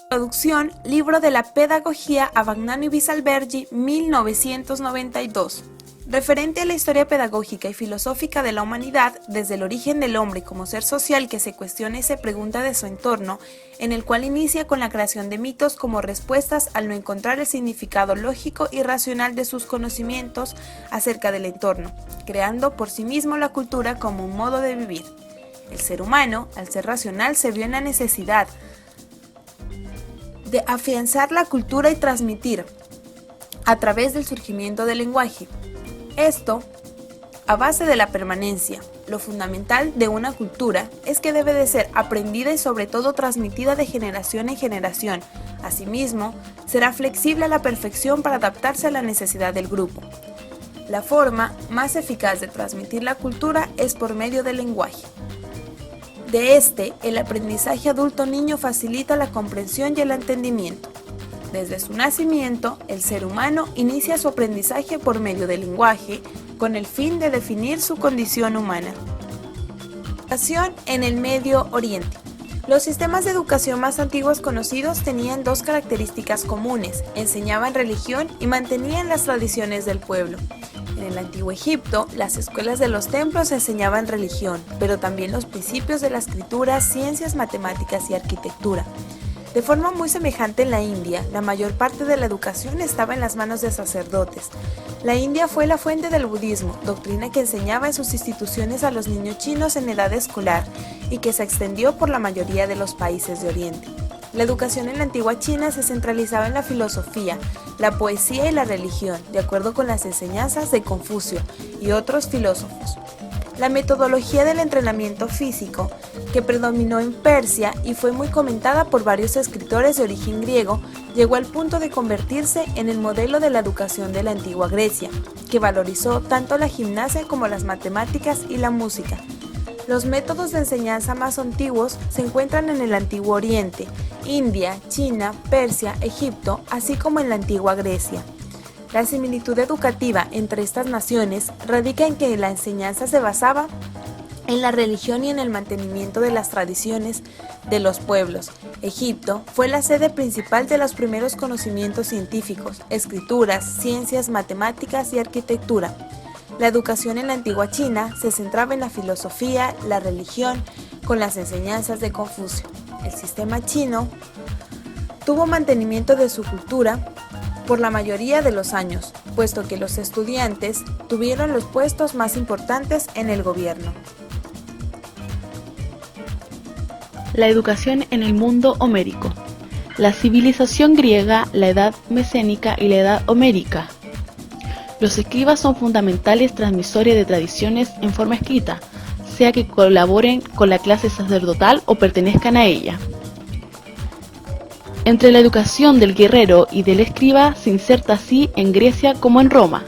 Traducción, Libro de la Pedagogía a Bagnano y Bisalbergi, 1992. Referente a la historia pedagógica y filosófica de la humanidad, desde el origen del hombre como ser social que se cuestiona y se pregunta de su entorno, en el cual inicia con la creación de mitos como respuestas al no encontrar el significado lógico y racional de sus conocimientos acerca del entorno, creando por sí mismo la cultura como un modo de vivir. El ser humano, al ser racional, se vio en la necesidad de afianzar la cultura y transmitir a través del surgimiento del lenguaje. Esto a base de la permanencia. Lo fundamental de una cultura es que debe de ser aprendida y sobre todo transmitida de generación en generación. Asimismo, será flexible a la perfección para adaptarse a la necesidad del grupo. La forma más eficaz de transmitir la cultura es por medio del lenguaje. De el aprendizaje adulto-niño facilita la comprensión y el entendimiento. Desde su nacimiento, el ser humano inicia su aprendizaje por medio del lenguaje, con el fin de definir su condición humana. Educación en el Medio Oriente. Los sistemas de educación más antiguos conocidos tenían dos características comunes: enseñaban religión y mantenían las tradiciones del pueblo. En el antiguo Egipto, las escuelas de los templos enseñaban religión, pero también los principios de la escritura, ciencias, matemáticas y arquitectura. De forma muy semejante en la India, la mayor parte de la educación estaba en las manos de sacerdotes. La India fue la fuente del budismo, doctrina que enseñaba en sus instituciones a los niños chinos en edad escolar y que se extendió por la mayoría de los países de Oriente. La educación en la antigua China se centralizaba en la filosofía, la poesía y la religión, de acuerdo con las enseñanzas de Confucio y otros filósofos. La metodología del entrenamiento físico, que predominó en Persia y fue muy comentada por varios escritores de origen griego, llegó al punto de convertirse en el modelo de la educación de la antigua Grecia, que valorizó tanto la gimnasia como las matemáticas y la música. Los métodos de enseñanza más antiguos se encuentran en el Antiguo Oriente, India, China, Persia, Egipto, así como en la antigua Grecia. La similitud educativa entre estas naciones radica en que la enseñanza se basaba en la religión y en el mantenimiento de las tradiciones de los pueblos. Egipto fue la sede principal de los primeros conocimientos científicos, escrituras, ciencias, matemáticas y arquitectura. La educación en la antigua China se centraba en la filosofía, la religión, con las enseñanzas de Confucio. El sistema chino tuvo mantenimiento de su cultura por la mayoría de los años, puesto que los estudiantes tuvieron los puestos más importantes en el gobierno. La educación en el mundo homérico. La civilización griega, la edad mesénica y la edad homérica. Los escribas son fundamentales transmisores de tradiciones en forma escrita, sea que colaboren con la clase sacerdotal o pertenezcan a ella. Entre la educación del guerrero y del escriba se inserta así en Grecia como en Roma,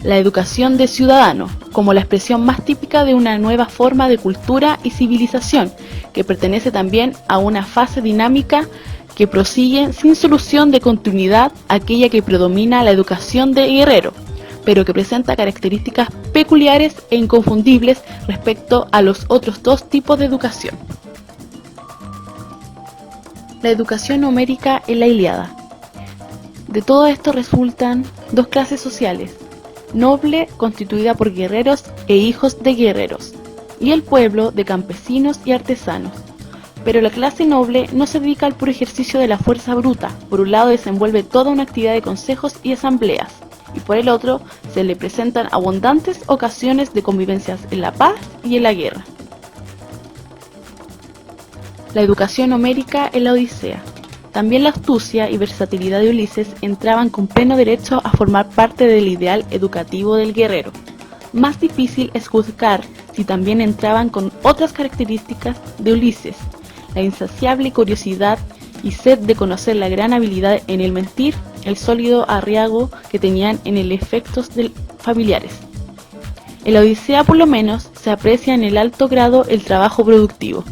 la educación de ciudadano, como la expresión más típica de una nueva forma de cultura y civilización, que pertenece también a una fase dinámica que prosigue sin solución de continuidad aquella que predomina la educación de guerrero, pero que presenta características peculiares e inconfundibles respecto a los otros dos tipos de educación. La educación homérica en la Ilíada. De todo esto resultan dos clases sociales: noble, constituida por guerreros e hijos de guerreros, y el pueblo de campesinos y artesanos. Pero la clase noble no se dedica al puro ejercicio de la fuerza bruta. Por un lado desenvuelve toda una actividad de consejos y asambleas, y por el otro se le presentan abundantes ocasiones de convivencias en la paz y en la guerra. La educación homérica en la Odisea. También la astucia y versatilidad de Ulises entraban con pleno derecho a formar parte del ideal educativo del guerrero. Más difícil es juzgar si también entraban con otras características de Ulises: la insaciable curiosidad y sed de conocer, la gran habilidad en el mentir, el sólido arriago que tenían en el efectos familiares. En la Odisea, por lo menos, se aprecia en el alto grado el trabajo productivo.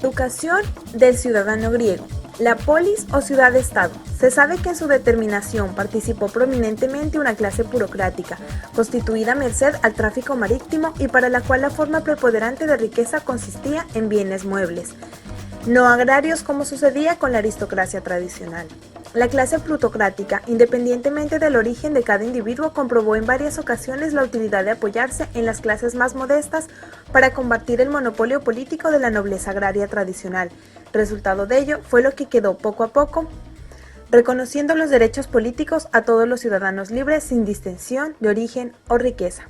Educación del ciudadano griego. La polis o ciudad-estado. Se sabe que en su determinación participó prominentemente una clase burocrática, constituida a merced al tráfico marítimo y para la cual la forma preponderante de riqueza consistía en bienes muebles, no agrarios como sucedía con la aristocracia tradicional. La clase plutocrática, independientemente del origen de cada individuo, comprobó en varias ocasiones la utilidad de apoyarse en las clases más modestas para combatir el monopolio político de la nobleza agraria tradicional. Resultado de ello fue lo que quedó poco a poco, reconociendo los derechos políticos a todos los ciudadanos libres sin distinción de origen o riqueza.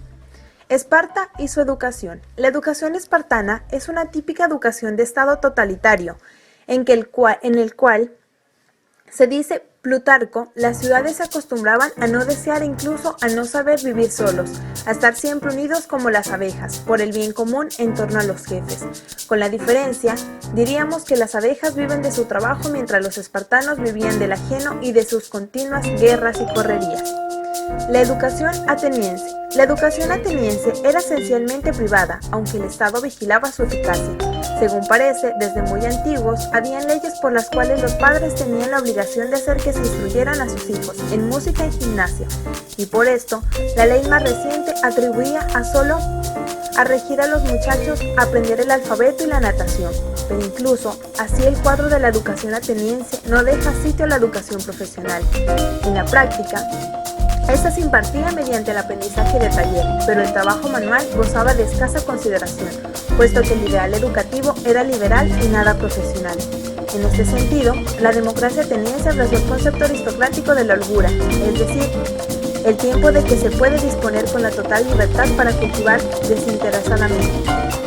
Esparta y su educación. La educación espartana es una típica educación de estado totalitario, en el cual se dice Plutarco, las ciudades se acostumbraban a no desear e incluso a no saber vivir solos, a estar siempre unidos como las abejas, por el bien común en torno a los jefes. Con la diferencia, diríamos que las abejas viven de su trabajo mientras los espartanos vivían del ajeno y de sus continuas guerras y correrías. La educación ateniense. La educación ateniense era esencialmente privada, aunque el Estado vigilaba su eficacia. Según parece, desde muy antiguos, habían leyes por las cuales los padres tenían la obligación de hacer que se instruyeran a sus hijos en música y gimnasia, y por esto, la ley más reciente atribuía a regir a los muchachos a aprender el alfabeto y la natación, pero incluso así el cuadro de la educación ateniense no deja sitio a la educación profesional. En la práctica, esta se impartía mediante el aprendizaje de taller, pero el trabajo manual gozaba de escasa consideración, puesto que el ideal educativo era liberal y nada profesional. En este sentido, la democracia ateniense abrazó el concepto aristocrático de la holgura, es decir, el tiempo de que se puede disponer con la total libertad para cultivar desinteresadamente.